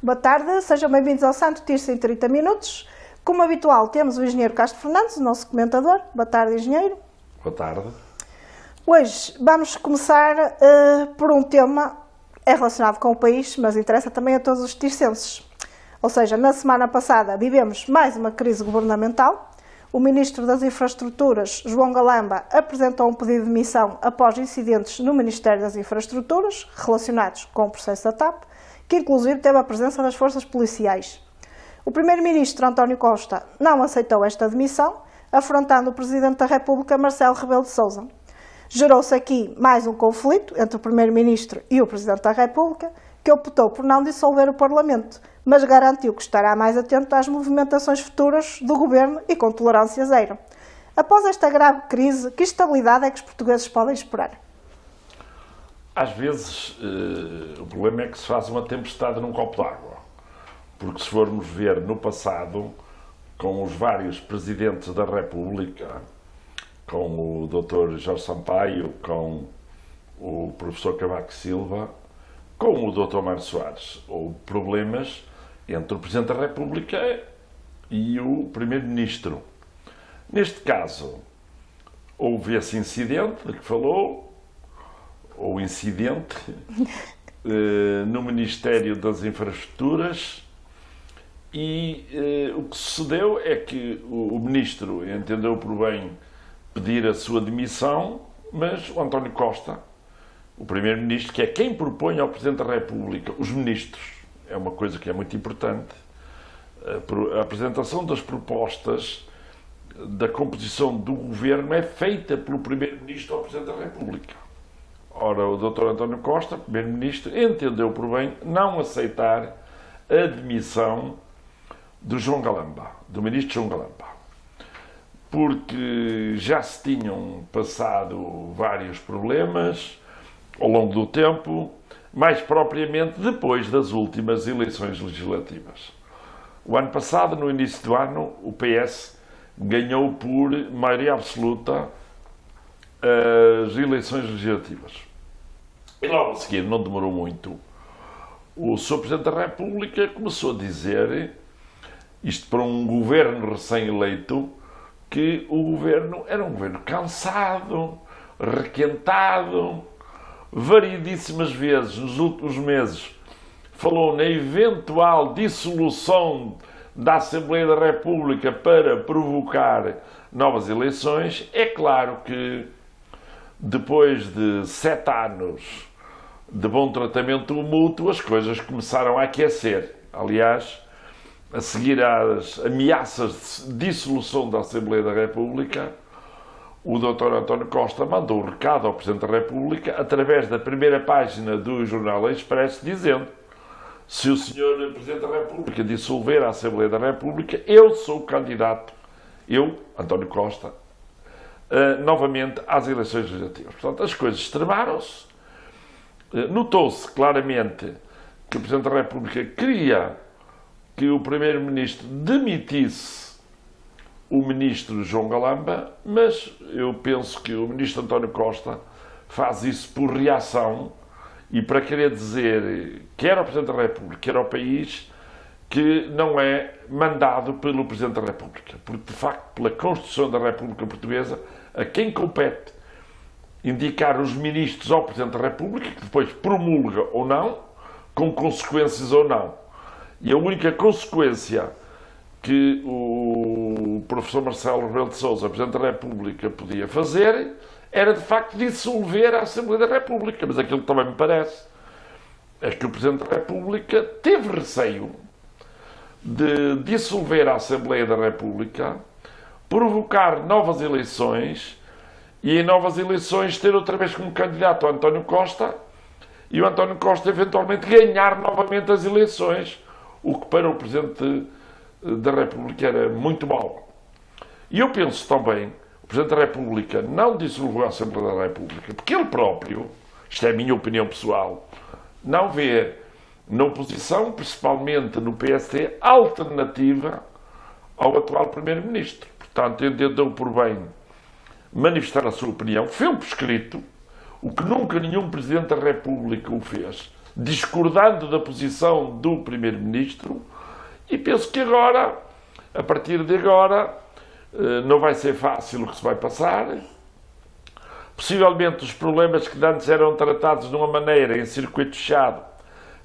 Boa tarde, sejam bem-vindos ao Santo Tirso em 30 minutos. Como habitual, temos o engenheiro Castro Fernandes, o nosso comentador. Boa tarde, engenheiro. Boa tarde. Hoje vamos começar por um tema relacionado com o país, mas interessa também a todos os tircenses. Ou seja, na semana passada vivemos mais uma crise governamental. O Ministro das Infraestruturas, João Galamba, apresentou um pedido de demissão após incidentes no Ministério das Infraestruturas relacionados com o processo da TAP, que inclusive teve a presença das forças policiais. O Primeiro-Ministro, António Costa, não aceitou esta demissão, afrontando o Presidente da República, Marcelo Rebelo de Sousa. Gerou-se aqui mais um conflito entre o Primeiro-Ministro e o Presidente da República, que optou por não dissolver o Parlamento, mas garantiu que estará mais atento às movimentações futuras do Governo e com tolerância zero. Após esta grave crise, que estabilidade é que os portugueses podem esperar? Às vezes, o problema é que se faz uma tempestade num copo d'água. Porque se formos ver no passado, com os vários presidentes da República, com o Dr. Jorge Sampaio, com o professor Cavaco Silva, com o Dr. Mário Soares, houve problemas entre o Presidente da República e o Primeiro-Ministro. Neste caso, houve esse incidente de que falou, ou incidente, no Ministério das Infraestruturas, e o que sucedeu é que o Ministro entendeu por bem pedir a sua demissão, mas o António Costa, o Primeiro-Ministro, que é quem propõe ao Presidente da República, os ministros, é uma coisa que é muito importante, a apresentação das propostas da composição do Governo é feita pelo Primeiro-Ministro ao Presidente da República. Ora, o Dr. António Costa, Primeiro-Ministro, entendeu por bem não aceitar a demissão do João Galamba, do Ministro João Galamba, porque já se tinham passado vários problemas ao longo do tempo, mais propriamente depois das últimas eleições legislativas. O ano passado, no início do ano, o PS ganhou por maioria absoluta as eleições legislativas. E logo a seguir, não demorou muito, o Sr. Presidente da República começou a dizer, isto para um governo recém-eleito, que o governo era um governo cansado, requentado, variedíssimas vezes nos últimos meses falou na eventual dissolução da Assembleia da República para provocar novas eleições. É claro que depois de 7 anos de bom tratamento mútuo, as coisas começaram a aquecer. Aliás, a seguir às ameaças de dissolução da Assembleia da República, o Dr. António Costa mandou um recado ao Presidente da República através da primeira página do jornal Expresso, dizendo: se o Sr. Presidente da República dissolver a Assembleia da República, eu sou o candidato, eu, António Costa, novamente às eleições legislativas. Portanto, as coisas extremaram-se. Notou-se claramente que o Presidente da República queria que o Primeiro-Ministro demitisse o Ministro João Galamba, mas eu penso que o Ministro António Costa faz isso por reação e para querer dizer, quer ao Presidente da República, quer ao país, que não é mandado pelo Presidente da República. Porque, de facto, pela Constituição da República Portuguesa, a quem compete indicar os ministros ao Presidente da República, que depois promulga ou não, com consequências ou não. E a única consequência que o professor Marcelo Rebelo de Sousa, Presidente da República, podia fazer era, de facto, dissolver a Assembleia da República. Mas aquilo que também me parece é que o Presidente da República teve receio de dissolver a Assembleia da República, provocar novas eleições e, em novas eleições, ter outra vez como candidato o António Costa e o António Costa, eventualmente, ganhar novamente as eleições, o que para o Presidente da República era muito mau. E eu penso também, o Presidente da República não dissolveu a Assembleia da República, porque ele próprio, isto é a minha opinião pessoal, não vê na oposição, principalmente no PSD, alternativa ao atual Primeiro-Ministro. Portanto, entendeu por bem manifestar a sua opinião, fez por escrito, o que nunca nenhum Presidente da República o fez, discordando da posição do Primeiro-Ministro, e penso que agora, a partir de agora, não vai ser fácil o que se vai passar. Possivelmente os problemas que antes eram tratados de uma maneira, em circuito fechado,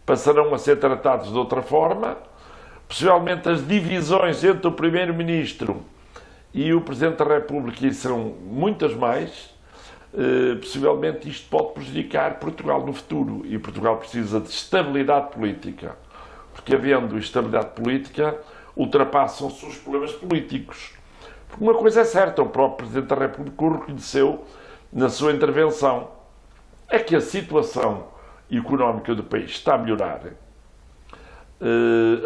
passarão a ser tratados de outra forma. Possivelmente as divisões entre o Primeiro-Ministro e o Presidente da República serão muitas mais. Possivelmente isto pode prejudicar Portugal no futuro, e Portugal precisa de estabilidade política, porque havendo estabilidade política ultrapassam-se os problemas políticos. Porque uma coisa é certa, o próprio Presidente da República o reconheceu na sua intervenção, é que a situação económica do país está a melhorar.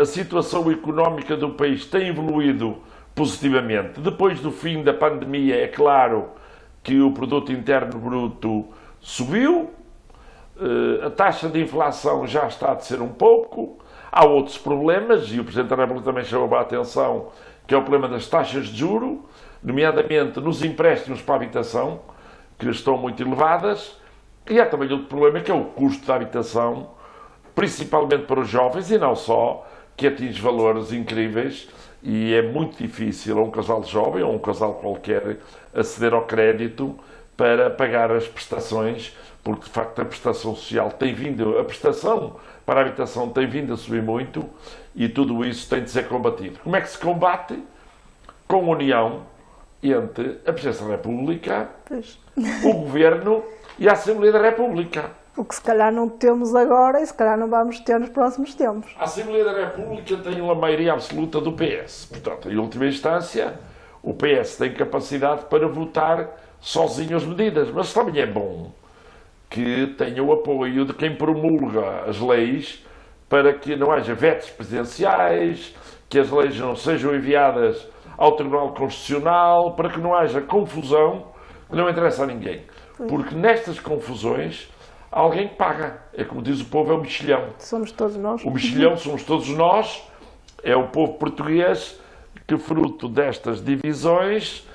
A situação económica do país tem evoluído positivamente. Depois do fim da pandemia, é claro que o produto interno bruto subiu, a taxa de inflação já está a descer um pouco, há outros problemas, e o Presidente da República também chamou a atenção, que é o problema das taxas de juro, nomeadamente nos empréstimos para a habitação, que estão muito elevadas, e há também outro problema, que é o custo da habitação, principalmente para os jovens, e não só, que atinge valores incríveis, e é muito difícil a um casal jovem, ou um casal qualquer, aceder ao crédito para pagar as prestações, porque de facto a prestação social tem vindo, a prestação para a habitação tem vindo a subir muito, e tudo isso tem de ser combatido. Como é que se combate? Com união entre a Presidência da República, o Governo e a Assembleia da República. O que se calhar não temos agora e se calhar não vamos ter nos próximos tempos. A Assembleia da República tem uma maioria absoluta do PS. Portanto, em última instância, o PS tem capacidade para votar sozinho as medidas. Mas também é bom que tenha o apoio de quem promulga as leis, para que não haja vetos presidenciais, que as leis não sejam enviadas ao Tribunal Constitucional, para que não haja confusão que não interessa a ninguém. Porque nestas confusões alguém paga. É como diz o povo, é o mexilhão. Somos todos nós. O mexilhão somos todos nós, é o povo português que, fruto destas divisões,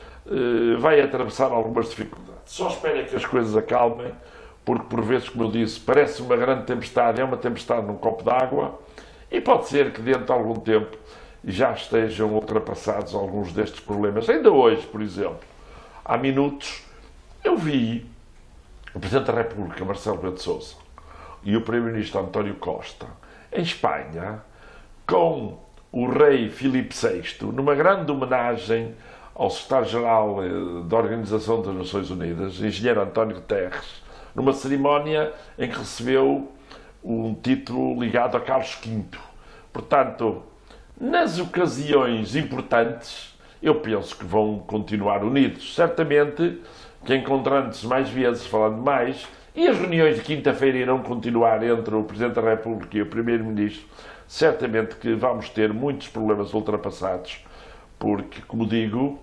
vai atravessar algumas dificuldades. Só espero que as coisas acalmem, porque por vezes, como eu disse, parece uma grande tempestade, é uma tempestade num copo d'água, e pode ser que dentro de algum tempo já estejam ultrapassados alguns destes problemas. Ainda hoje, por exemplo, há minutos, eu vi o Presidente da República, Marcelo Rebelo de Sousa, e o Primeiro-Ministro António Costa, em Espanha, com o rei Filipe VI, numa grande homenagem ao Secretário-Geral da Organização das Nações Unidas, engenheiro António Guterres, numa cerimónia em que recebeu um título ligado a Carlos V. Portanto, nas ocasiões importantes, eu penso que vão continuar unidos. Certamente que, encontrando-se mais vezes, falando mais, e as reuniões de quinta-feira irão continuar entre o Presidente da República e o Primeiro-Ministro, certamente que vamos ter muitos problemas ultrapassados, porque, como digo,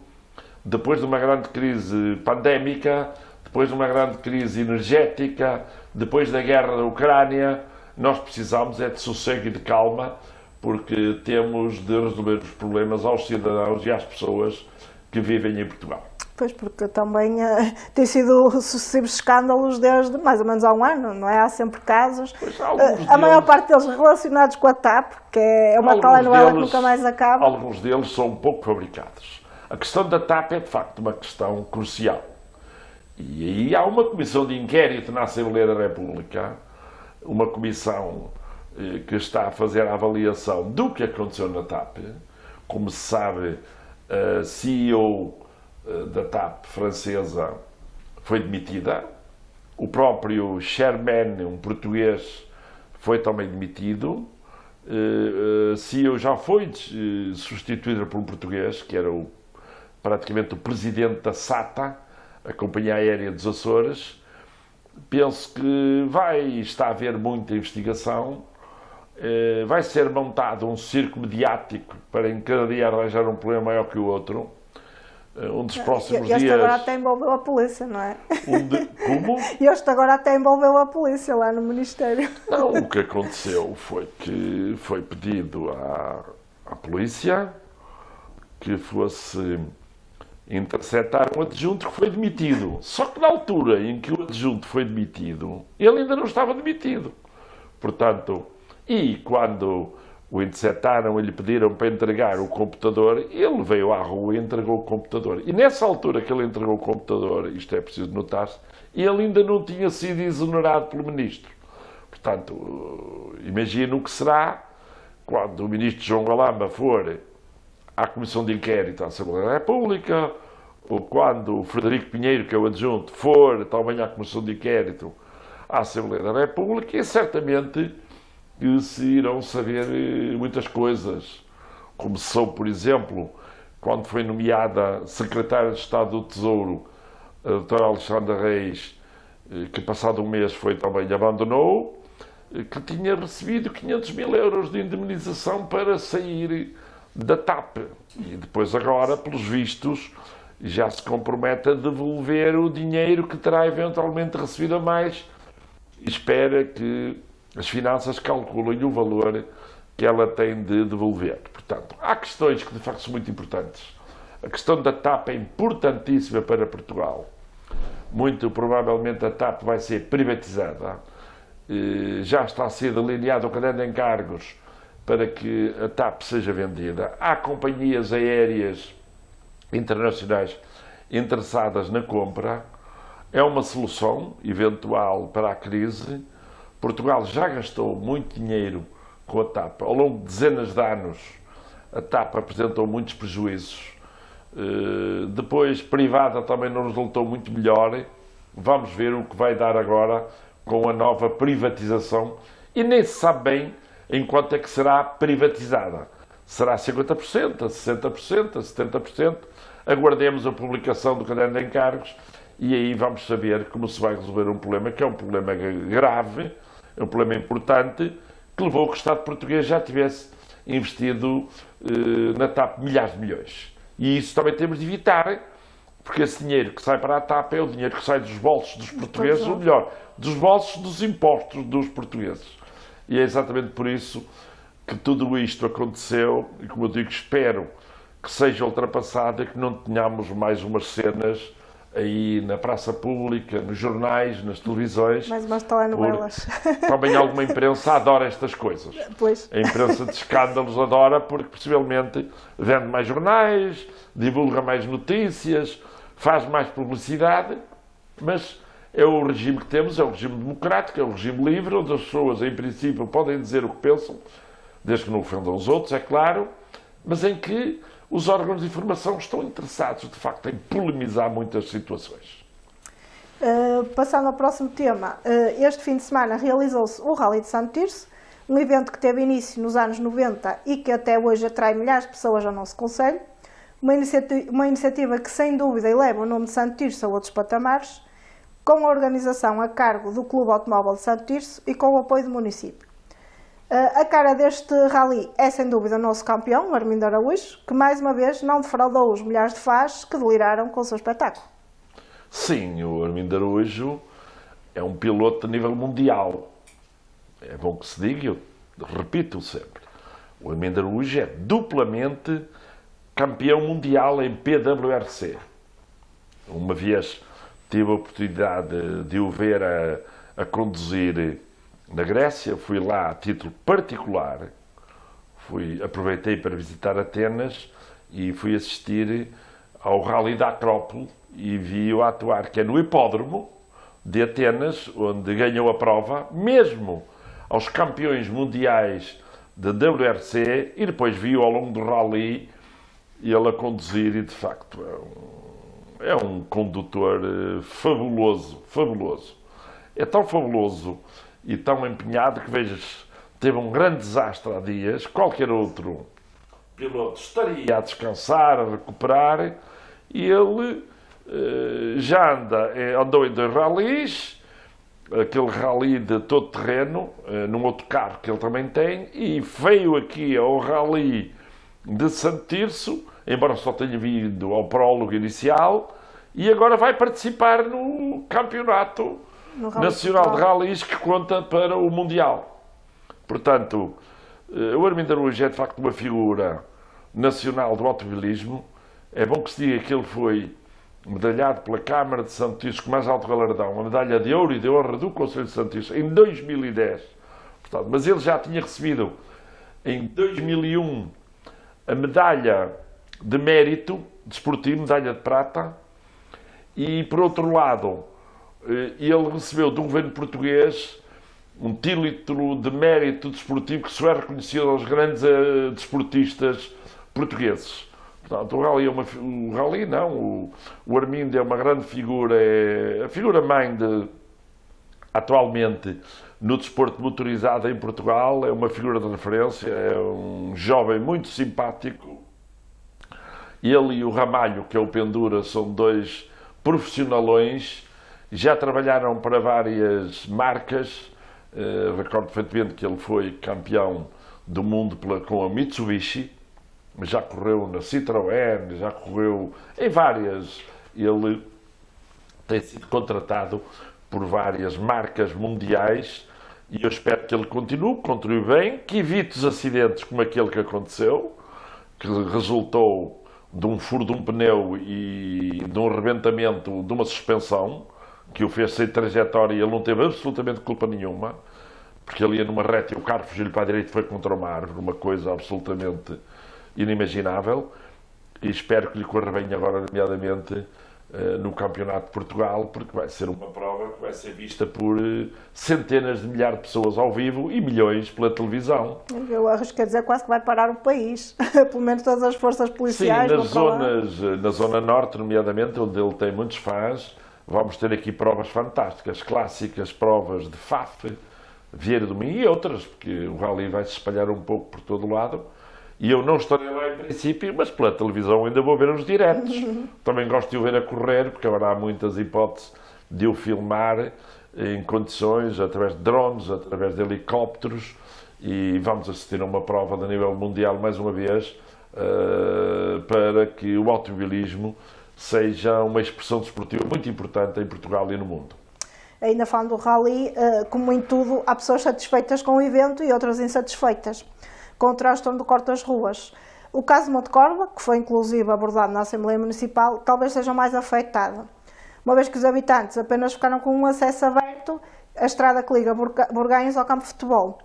depois de uma grande crise pandémica, depois de uma grande crise energética, depois da guerra da Ucrânia, nós precisamos é de sossego e de calma, porque temos de resolver os problemas aos cidadãos e às pessoas que vivem em Portugal. Pois, porque também tem sido sucessivos escândalos desde mais ou menos há um ano, não é? Há sempre casos, a maior parte deles relacionados com a TAP, que é uma telenovela que nunca mais acaba. Alguns deles são um pouco fabricados. A questão da TAP é, de facto, uma questão crucial. E aí há uma comissão de inquérito na Assembleia da República, uma comissão que está a fazer a avaliação do que aconteceu na TAP. Como se sabe, a CEO da TAP francesa foi demitida, o próprio chairman, um português, foi também demitido, a CEO já foi substituída por um português, que era praticamente o presidente da SATA, a Companhia Aérea dos Açores. Penso que está a haver muita investigação, vai ser montado um circo mediático para em cada dia arranjar um problema maior que o outro. Um dos próximos dias... Este agora até envolveu a polícia, não é? Como? Este agora até envolveu a polícia lá no Ministério. Não, o que aconteceu foi que foi pedido à polícia que fosse interceptar um adjunto que foi demitido. Só que na altura em que o adjunto foi demitido, ele ainda não estava demitido. Portanto, e quando o interceptaram e lhe pediram para entregar o computador, ele veio à rua e entregou o computador. E nessa altura que ele entregou o computador, isto é preciso notar-se, ele ainda não tinha sido exonerado pelo ministro. Portanto, imagino o que será quando o ministro João Galamba for à Comissão de Inquérito à Assembleia da República, ou quando o Frederico Pinheiro, que é o adjunto, for também à Comissão de Inquérito à Assembleia da República, e certamente que se irão saber muitas coisas. Começou, por exemplo, quando foi nomeada secretária de Estado do Tesouro, a doutora Alexandra Reis, que passado um mês foi também abandonou, que tinha recebido 500 mil euros de indemnização para sair da TAP. E depois agora, pelos vistos, já se compromete a devolver o dinheiro que terá eventualmente recebido a mais e espera que as finanças calculem o valor que ela tem de devolver. Portanto, há questões que de facto são muito importantes. A questão da TAP é importantíssima para Portugal. Muito provavelmente a TAP vai ser privatizada. Já está a ser delineado o caderno de encargos para que a TAP seja vendida. Há companhias aéreas internacionais interessadas na compra. É uma solução eventual para a crise. Portugal já gastou muito dinheiro com a TAP. Ao longo de dezenas de anos, a TAP apresentou muitos prejuízos. Depois, privada também não resultou muito melhor. Vamos ver o que vai dar agora com a nova privatização. E nem se sabe bem em quanto é que será privatizada. Será 50%, 60%, 70%? Aguardemos a publicação do caderno de encargos e aí vamos saber como se vai resolver um problema que é um problema grave, é um problema importante, que levou a que o Estado português já tivesse investido na TAP milhares de milhões. E isso também temos de evitar, porque esse dinheiro que sai para a TAP é o dinheiro que sai dos bolsos dos portugueses, ou melhor, dos bolsos dos impostos dos portugueses. E é exatamente por isso que tudo isto aconteceu, e como eu digo, espero que seja ultrapassado e que não tenhamos mais umas cenas aí na praça pública, nos jornais, nas televisões. Mais umas telenovelas. Também alguma imprensa adora estas coisas. Pois. A imprensa de escândalos adora porque possivelmente vende mais jornais, divulga mais notícias, faz mais publicidade, mas é o regime que temos, é o regime democrático, é o regime livre, onde as pessoas, em princípio, podem dizer o que pensam, desde que não ofendam os outros, é claro, mas em que os órgãos de informação estão interessados, de facto, em polemizar muitas situações. Passando ao próximo tema, este fim de semana realizou-se o Rally de Santo Tirso, um evento que teve início nos anos 90 e que até hoje atrai milhares de pessoas ao nosso concelho, uma iniciativa que sem dúvida eleva o nome de Santo Tirso a outros patamares, com a organização a cargo do Clube Automóvel de Santo Tirso e com o apoio do município. A cara deste rally é sem dúvida o nosso campeão, Armindo Araújo, que mais uma vez não defraudou os milhares de fãs que deliraram com o seu espetáculo. Sim, o Armindo Araújo é um piloto de nível mundial. É bom que se diga, eu repito sempre. O Armindo Araújo é duplamente campeão mundial em PWRC. Uma vez tive a oportunidade de o ver a conduzir na Grécia, fui lá a título particular, aproveitei para visitar Atenas e fui assistir ao Rally da Acrópole e vi-o atuar, que é no hipódromo de Atenas, onde ganhou a prova, mesmo aos campeões mundiais da WRC, e depois vi-o ao longo do Rally ele a conduzir e, de facto, é um condutor fabuloso, fabuloso. É tão fabuloso e tão empenhado que, vejas, teve um grande desastre há dias. Qualquer outro piloto estaria a descansar, a recuperar, e ele já andou em 2 ralis, aquele rally de todo terreno, num outro carro que ele também tem, e veio aqui ao rally de Santo Tirso, embora só tenha vindo ao prólogo inicial, e agora vai participar no campeonato nacional de ralis que conta para o Mundial. Portanto, o Armindo Araújo é de facto uma figura nacional do automobilismo. É bom que se diga que ele foi medalhado pela Câmara de Santo Tirso com mais alto galardão, a medalha de ouro e de honra do Conselho de Santo Tirso, em 2010, Portanto, mas ele já tinha recebido em 2001 a medalha de mérito desportivo, medalha de prata, e por outro lado, ele recebeu do governo português um título de mérito desportivo que só é reconhecido aos grandes desportistas portugueses. Portanto, o Armindo é uma grande figura, é a figura-mãe atualmente no desporto motorizado em Portugal, é uma figura de referência, é um jovem muito simpático. Ele e o Ramalho, que é o Pendura, são dois profissionalões, já trabalharam para várias marcas. Recordo perfeitamente que ele foi campeão do mundo com a Mitsubishi, já correu na Citroën, já correu em várias. Ele tem sido contratado por várias marcas mundiais e eu espero que ele continue bem, que evite os acidentes como aquele que aconteceu, que resultou de um furo de um pneu e de um rebentamento de uma suspensão, que o fez sem trajetória e ele não teve absolutamente culpa nenhuma, porque ele ia numa reta e o carro fugiu-lhe para a direita e foi contra uma árvore, uma coisa absolutamente inimaginável, e espero que lhe corra bem agora, nomeadamente no Campeonato de Portugal, porque vai ser uma prova que vai ser vista por centenas de milhares de pessoas ao vivo e milhões pela televisão. Eu arrisco a dizer quase que vai parar o país, pelo menos todas as forças policiais. Sim, na zona norte, nomeadamente, onde ele tem muitos fãs, vamos ter aqui provas fantásticas, clássicas provas de Faf, Vieira do Minho e outras, porque o rally vai se espalhar um pouco por todo o lado. E eu não estarei lá em princípio, mas pela televisão ainda vou ver os diretos. Também gosto de o ver a correr, porque agora há muitas hipóteses de o filmar em condições, através de drones, através de helicópteros, e vamos assistir a uma prova de nível mundial, mais uma vez, para que o automobilismo seja uma expressão desportiva muito importante em Portugal e no mundo. Ainda falando do rally, como em tudo, há pessoas satisfeitas com o evento e outras insatisfeitas com o transtorno do corte das ruas. O caso de Montecorva, que foi inclusive abordado na Assembleia Municipal, talvez seja o mais afetado, uma vez que os habitantes apenas ficaram com um acesso aberto à estrada que liga Burganhos ao campo de futebol.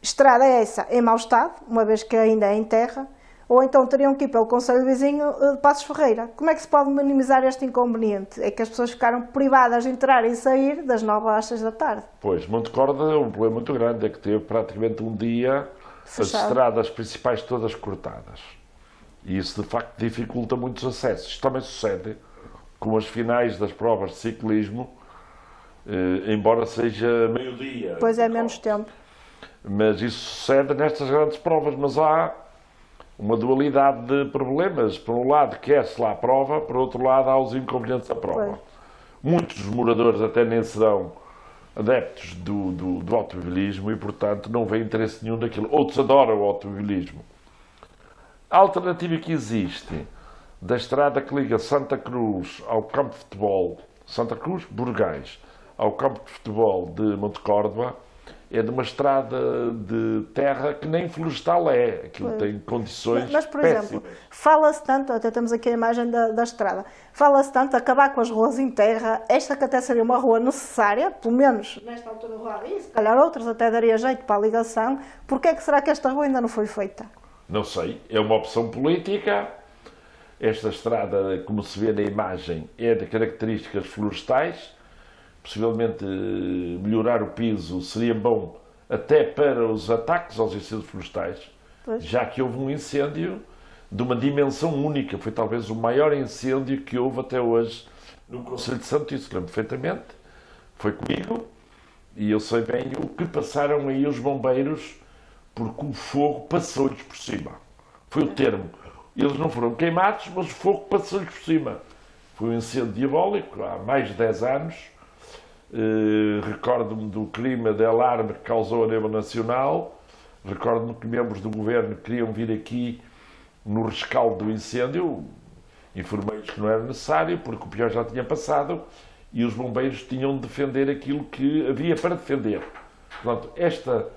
Estrada essa em mau estado, uma vez que ainda é em terra, ou então teriam que ir pelo concelho vizinho de Passos Ferreira. Como é que se pode minimizar este inconveniente? É que as pessoas ficaram privadas de entrar e sair das 9 às 6 da tarde. Pois, Montecorva é um problema muito grande, é que teve praticamente um dia fechado, as estradas principais todas cortadas. E isso, de facto, dificulta muitos acessos. Isto também sucede com as finais das provas de ciclismo, embora seja meio-dia. Pois é, menos tempo. Mas isso sucede nestas grandes provas, mas há uma dualidade de problemas. Por um lado, quer-se lá a prova, por outro lado, há os inconvenientes da prova. Pois. Muitos dos moradores até nem serão adeptos do automobilismo e, portanto, não vê interesse nenhum daquilo. Outros adoram o automobilismo. A alternativa que existe da estrada que liga Santa Cruz ao campo de futebol, Santa Cruz, Burgais, ao campo de futebol de Montecorva, é de uma estrada de terra que nem florestal é. Aquilo tem condições Mas, por péssimas. exemplo, fala-se tanto, até temos aqui a imagem da estrada, fala-se tanto acabar com as ruas em terra, esta que até seria uma rua necessária, pelo menos nesta altura do rally, e se calhar outras até daria jeito para a ligação. Porquê é que será que esta rua ainda não foi feita? Não sei, é uma opção política. Esta estrada, como se vê na imagem, é de características florestais. Possivelmente melhorar o piso seria bom até para os ataques aos incêndios florestais, já que houve um incêndio de uma dimensão única. Foi talvez o maior incêndio que houve até hoje no concelho de Santiço. Lembro perfeitamente, foi comigo e eu sei bem o que passaram aí os bombeiros, porque o fogo passou-lhes por cima. Foi o termo. Eles não foram queimados, mas o fogo passou-lhes por cima. Foi um incêndio diabólico há mais de 10 anos. Recordo-me do clima de alarme que causou a nível nacional. Recordo-me que membros do governo queriam vir aqui no rescaldo do incêndio. Informei-lhes que não era necessário, porque o pior já tinha passado e os bombeiros tinham de defender aquilo que havia para defender. Portanto, esta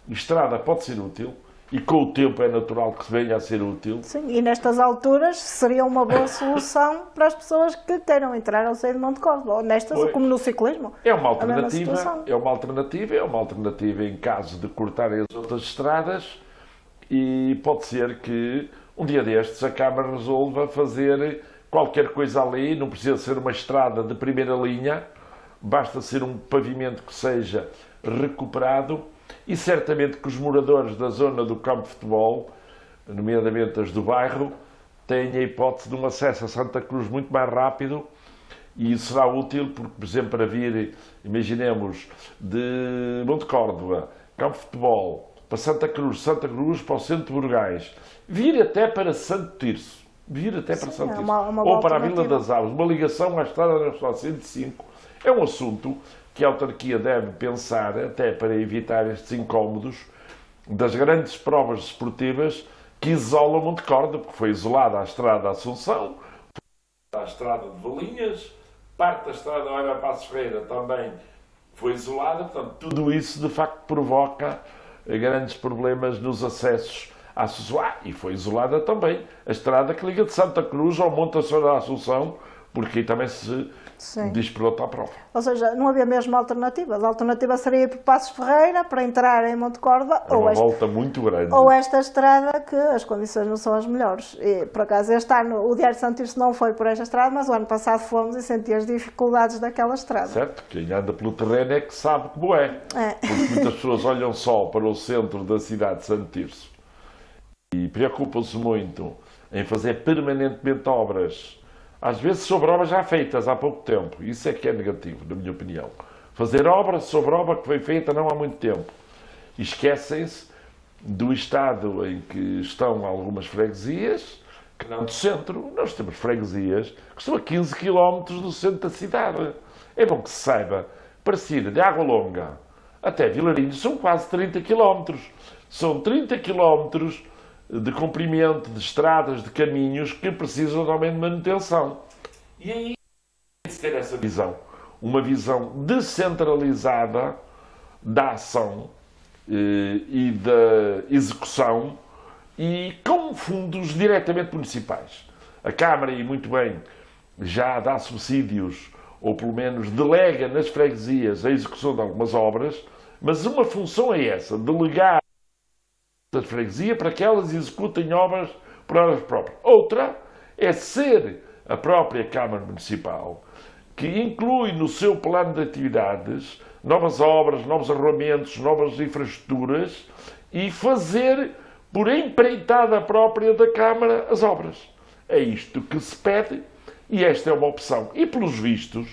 estrada pode ser útil e com o tempo é natural que venha a ser útil. Sim, e nestas alturas seria uma boa solução para as pessoas que queiram entrar ao seio de Monte Córdoba, ou nestas, como no ciclismo. É uma alternativa em caso de cortarem as outras estradas, e pode ser que um dia destes a Câmara resolva fazer qualquer coisa ali, não precisa ser uma estrada de primeira linha, basta ser um pavimento que seja recuperado, e certamente que os moradores da zona do campo de futebol, nomeadamente as do bairro, têm a hipótese de um acesso a Santa Cruz muito mais rápido, e isso será útil porque, por exemplo, para vir, imaginemos, de Monte Córdoba, campo de futebol, para Santa Cruz para o centro de Burgais, vir até para Santo Tirso, ou para a Vila das Aves, uma ligação à Estrada Nacional 105, é um assunto que a autarquia deve pensar, até para evitar estes incómodos das grandes provas desportivas que isolam Monte Córdoba, porque foi isolada a Estrada da Assunção, a Estrada de Valinhas, parte da Estrada da Oeiva Passos Ferreira também foi isolada, portanto, tudo isso de facto provoca grandes problemas nos acessos à Assunção. E foi isolada também a estrada que liga de Santa Cruz ao Monte da Assunção, porque aí também se disputa a prova. Ou seja, não havia mesmo alternativas. A alternativa seria ir por Passos Ferreira para entrar em Monte Córdoba. É uma volta muito grande. Ou esta estrada, que as condições não são as melhores. E, por acaso, este ano o Diário de Santo Tirso não foi por esta estrada, mas o ano passado fomos e senti as dificuldades daquela estrada. Certo, quem anda pelo terreno é que sabe como é. Porque muitas pessoas olham só para o centro da cidade de Santo Tirso e preocupam-se muito em fazer permanentemente obras, às vezes sobre obras já feitas há pouco tempo. Isso é que é negativo, na minha opinião. Fazer obra sobre obra que foi feita não há muito tempo. E esquecem-se do estado em que estão algumas freguesias, que não do centro. Nós temos freguesias que estão a 15 km do centro da cidade. É bom que se saiba, para sair de Água Longa até Vilarinhos são quase 30 km. São 30 km de comprimento de estradas, de caminhos que precisam realmente de manutenção. E aí tem de ter essa visão. Uma visão descentralizada da ação e da execução, e com fundos diretamente municipais. A Câmara, e muito bem, já dá subsídios, ou pelo menos delega nas freguesias a execução de algumas obras, mas uma função é essa, delegar da freguesia para que elas executem obras por elas próprias. Outra é ser a própria Câmara Municipal, que inclui no seu plano de atividades novas obras, novos arruamentos, novas infraestruturas, e fazer por empreitada própria da Câmara as obras. É isto que se pede, e esta é uma opção. E pelos vistos,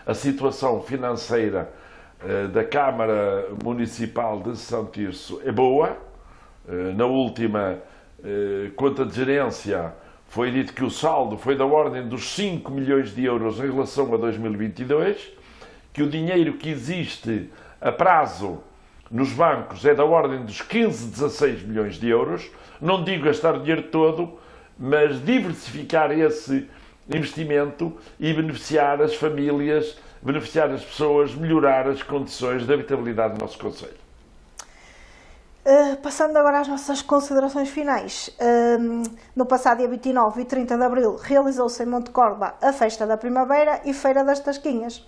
a situação financeira da Câmara Municipal de São Tirso é boa. Na última conta de gerência foi dito que o saldo foi da ordem dos 5 milhões de euros em relação a 2022, que o dinheiro que existe a prazo nos bancos é da ordem dos 15, 16 milhões de euros. Não digo gastar o dinheiro todo, mas diversificar esse investimento e beneficiar as famílias, beneficiar as pessoas, melhorar as condições de habitabilidade do nosso concelho. Passando agora às nossas considerações finais. No passado dia 29 e 30 de abril realizou-se em Monte Córdoba a Festa da Primavera e Feira das Tasquinhas.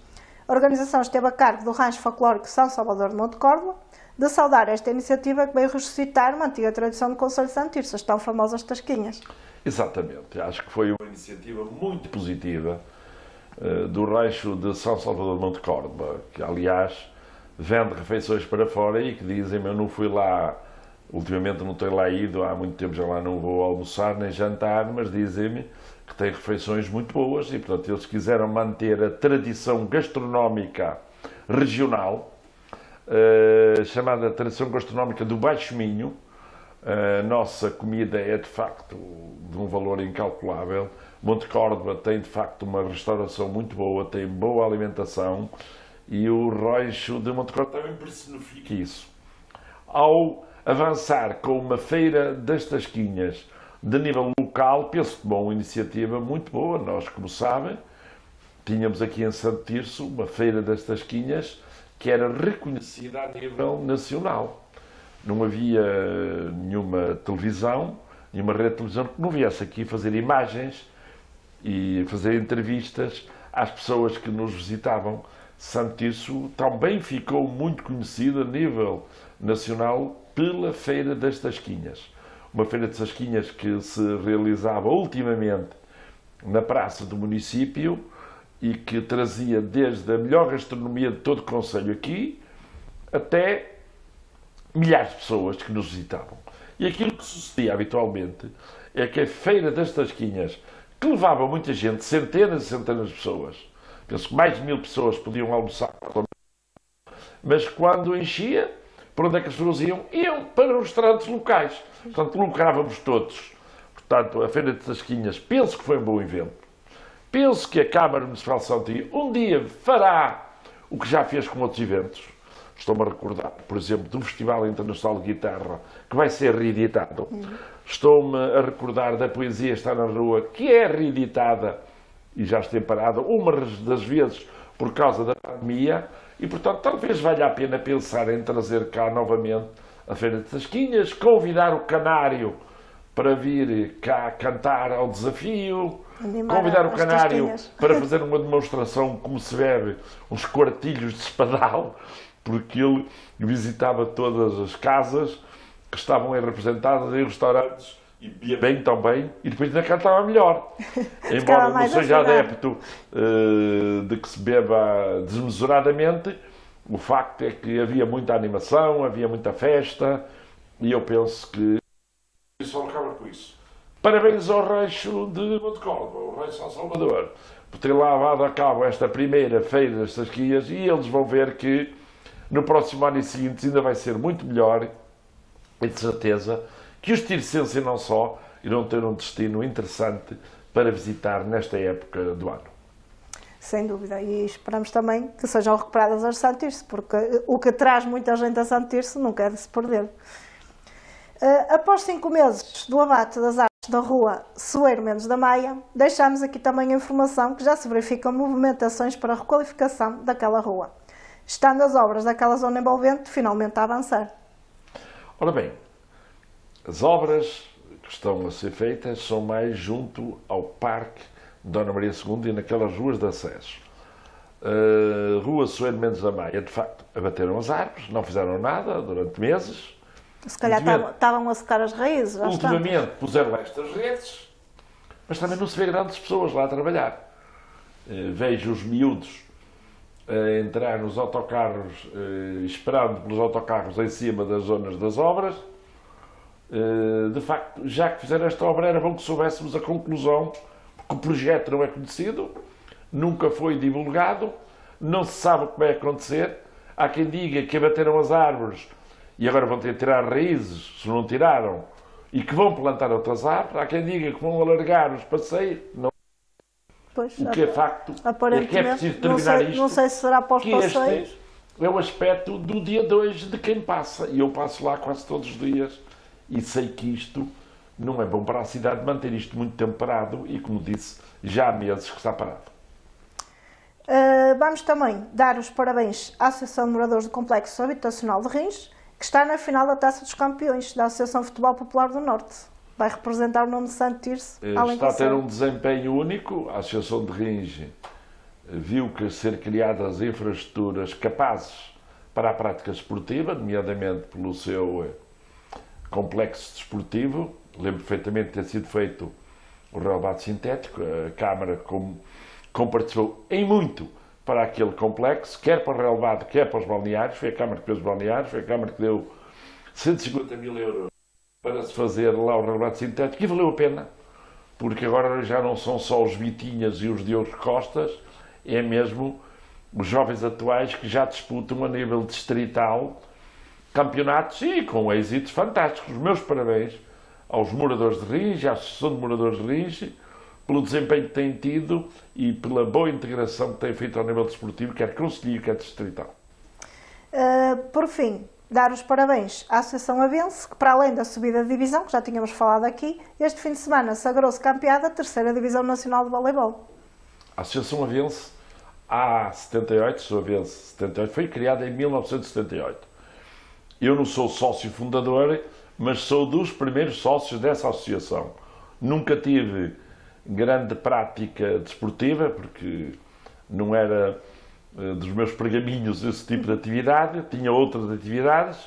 A organização esteve a cargo do Rancho Folclórico São Salvador de Monte Córdoba, de saudar esta iniciativa que veio ressuscitar uma antiga tradição do Concelho de Santo Tirso, as tão famosas Tasquinhas. Exatamente, acho que foi uma iniciativa muito positiva do Rancho de São Salvador de Monte Córdoba, que aliás vende refeições para fora e que dizem: eu não fui lá, ultimamente não tenho lá ido, há muito tempo já lá não vou almoçar nem jantar, mas dizem-me que tem refeições muito boas e, portanto, eles quiseram manter a tradição gastronómica regional, chamada tradição gastronómica do Baixo Minho. A nossa comida é, de facto, de um valor incalculável. Monte Córdoba tem, de facto, uma restauração muito boa, tem boa alimentação, e o Rancho de Monte Córdoba também personifica isso. Ao avançar com uma feira das Tasquinhas de nível local, penso que uma iniciativa muito boa. Nós, como sabem, tínhamos aqui em Santo Tirso uma feira das Tasquinhas que era reconhecida a nível nacional. não havia nenhuma televisão, nenhuma rede de televisão que não viesse aqui fazer imagens e fazer entrevistas às pessoas que nos visitavam. Santo Tirso também ficou muito conhecido a nível nacional pela Feira das Tasquinhas. Uma Feira de Tasquinhas que se realizava ultimamente na praça do município e que trazia desde a melhor gastronomia de todo o concelho aqui até milhares de pessoas que nos visitavam. E aquilo que sucedia habitualmente é que a Feira das Tasquinhas, que levava muita gente, centenas e centenas de pessoas, penso que mais de 1000 pessoas podiam almoçar, mas quando enchia, para onde é que as pessoas iam? Iam para os restaurantes locais. Portanto, lucrávamos todos. Portanto, a Feira de Tasquinhas, penso que foi um bom evento. Penso que a Câmara Municipal de Santo um dia fará o que já fez com outros eventos. Estou-me a recordar, por exemplo, do Festival Internacional de Guitarra, que vai ser reeditado. Estou-me a recordar da Poesia Está na Rua, que é reeditada e já esteve parada, uma das vezes por causa da pandemia, e, portanto, talvez valha a pena pensar em trazer cá novamente a Feira de Tasquinhas, convidar o Canário para vir cá cantar ao desafio, convidar o Canário para fazer uma demonstração como se bebe uns quartilhos de espadal, porque ele visitava todas as casas que estavam representadas em restaurantes e bebia bem também, e depois ainda cantava melhor. Embora não seja adepto de que se beba desmesuradamente, o facto é que havia muita animação, havia muita festa, e eu penso que só acaba com isso. Parabéns ao Reixo de Montecorvo, ao Reixo São Salvador, por ter levado a cabo esta primeira Feira das Tasquias, e eles vão ver que no próximo ano e seguinte ainda vai ser muito melhor, e de certeza que os tircenses e não só irão ter um destino interessante para visitar nesta época do ano. Sem dúvida, e esperamos também que sejam recuperadas as Santo Tirso, porque o que traz muita gente a Santo Tirso não quer se perder. Após 5 meses do abate das árvores da rua Soeiro Mendes da Maia, deixamos aqui também a informação que já se verificam movimentações para a requalificação daquela rua, estando as obras daquela zona envolvente finalmente a avançar. Ora bem, as obras que estão a ser feitas são mais junto ao Parque Dona Maria II e naquelas ruas de acesso. Rua Soeiro Mendes da Maia, de facto, abateram as árvores, não fizeram nada durante meses. Se calhar estavam a secar as raízes. Ultimamente puseram lá estas redes, mas também não se vê grandes pessoas lá a trabalhar. Vejo os miúdos a entrar nos autocarros, esperando pelos autocarros em cima das zonas das obras. De facto, já que fizeram esta obra, era bom que soubéssemos a conclusão, porque o projeto não é conhecido, nunca foi divulgado, não se sabe o que vai acontecer. Há quem diga que abateram as árvores e agora vão ter que tirar raízes, se não tiraram, e que vão plantar outras árvores. Há quem diga que vão alargar os passeios. Não. Pois, o que é facto é que é preciso terminar isto. Não sei se será para os passeios. Este é o aspecto do dia 2 de quem passa. E eu passo lá quase todos os dias e sei que isto não é bom para a cidade manter isto muito tempo parado e, como disse, já há meses que está parado. Vamos também dar os parabéns à Associação de Moradores do Complexo Habitacional de Rins, que está na final da Taça dos Campeões da Associação de Futebol Popular do Norte. Vai representar o nome de Santo Tirso. Está a ter um desempenho único. A Associação de Rins viu que ser criadas infraestruturas capazes para a prática esportiva, nomeadamente pelo seu complexo desportivo. Lembro perfeitamente de ter sido feito o relevado sintético. A Câmara compartilhou em muito para aquele complexo, quer para o relevado, quer para os balneários. Foi a Câmara que fez os balneários, foi a Câmara que deu 150 mil euros para se fazer lá o relevado sintético, e valeu a pena, porque agora já não são só os Vitinhas e os Diogo Costas, é mesmo os jovens atuais que já disputam a nível distrital campeonatos e com êxitos fantásticos. Os meus parabéns aos moradores de Rins, à Associação de Moradores de Rins, pelo desempenho que têm tido e pela boa integração que têm feito ao nível desportivo, quer concelhio, quer distrital. Por fim, dar os parabéns à Associação Abense, que para além da subida de divisão, que já tínhamos falado aqui, este fim de semana sagrou-se campeã da 3ª Divisão Nacional de Voleibol. A Associação Abense, há 78, sua vez 78, foi criada em 1978. Eu não sou sócio fundador, mas sou dos primeiros sócios dessa associação. Nunca tive grande prática desportiva, porque não era dos meus pergaminhos esse tipo de atividade, tinha outras atividades,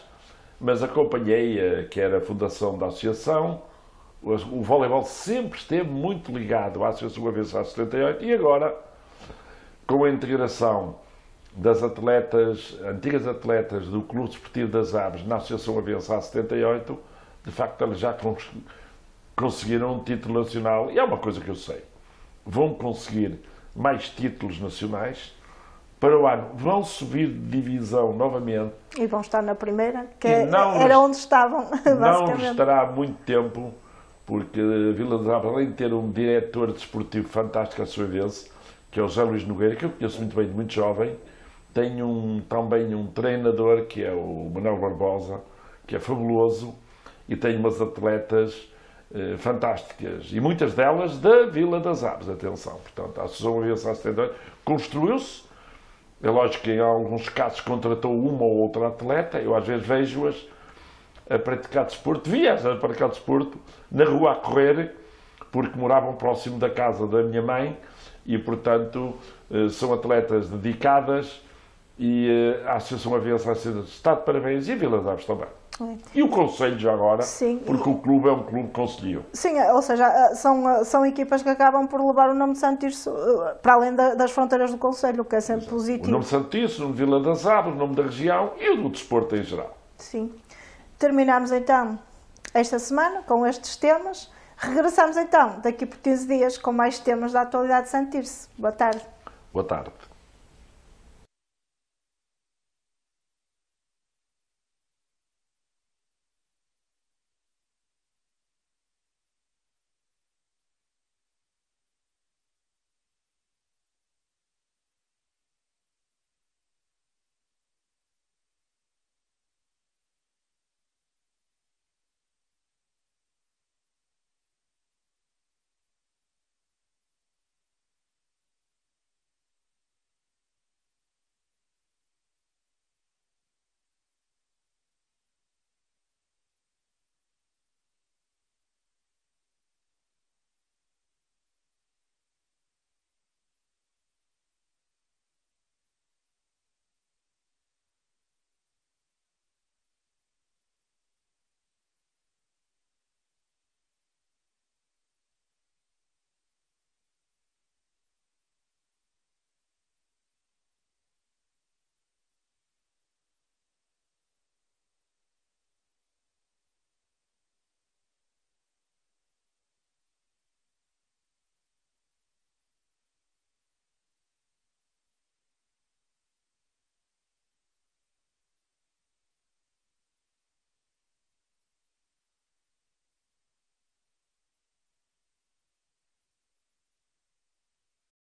mas acompanhei que era a fundação da associação. O voleibol sempre esteve muito ligado à Associação Avençar 78 e agora, com a integração das antigas atletas do Clube Desportivo das Aves na Associação Avençar 78, de facto elas já conseguiram um título nacional, e é uma coisa que eu sei, vão conseguir mais títulos nacionais. Para o ano vão subir de divisão novamente. E vão estar na primeira, que era onde estavam, basicamente. Não estará muito tempo, porque a Vila das Aves, além de ter um diretor desportivo fantástico açoivense, que é o José Luís Nogueira, que eu conheço muito bem, de muito jovem, tem também um treinador, que é o Manuel Barbosa, que é fabuloso, e tem umas atletas fantásticas, e muitas delas da Vila das Aves, atenção. Portanto, a Associação Avençar 78 construiu-se. É lógico que em alguns casos contratou uma ou outra atleta, eu às vezes vejo-as a praticar desporto, vi-as a praticar desporto na rua a correr, porque moravam próximo da casa da minha mãe e, portanto, são atletas dedicadas, e a Associação Avençar está de parabéns, e a Vila das Aves também. E o Conselho já agora, sim, porque o clube é um clube concelhio. Sim, ou seja, são equipas que acabam por levar o nome de Santo Tirso para além das fronteiras do Conselho, o que é sempre positivo. O nome de Santo Tirso, o nome de Vila das Aves, o nome da região e o do desporto em geral. Sim. Terminamos então esta semana com estes temas. Regressamos então daqui por 15 dias com mais temas da atualidade de Santo Tirso. Boa tarde. Boa tarde.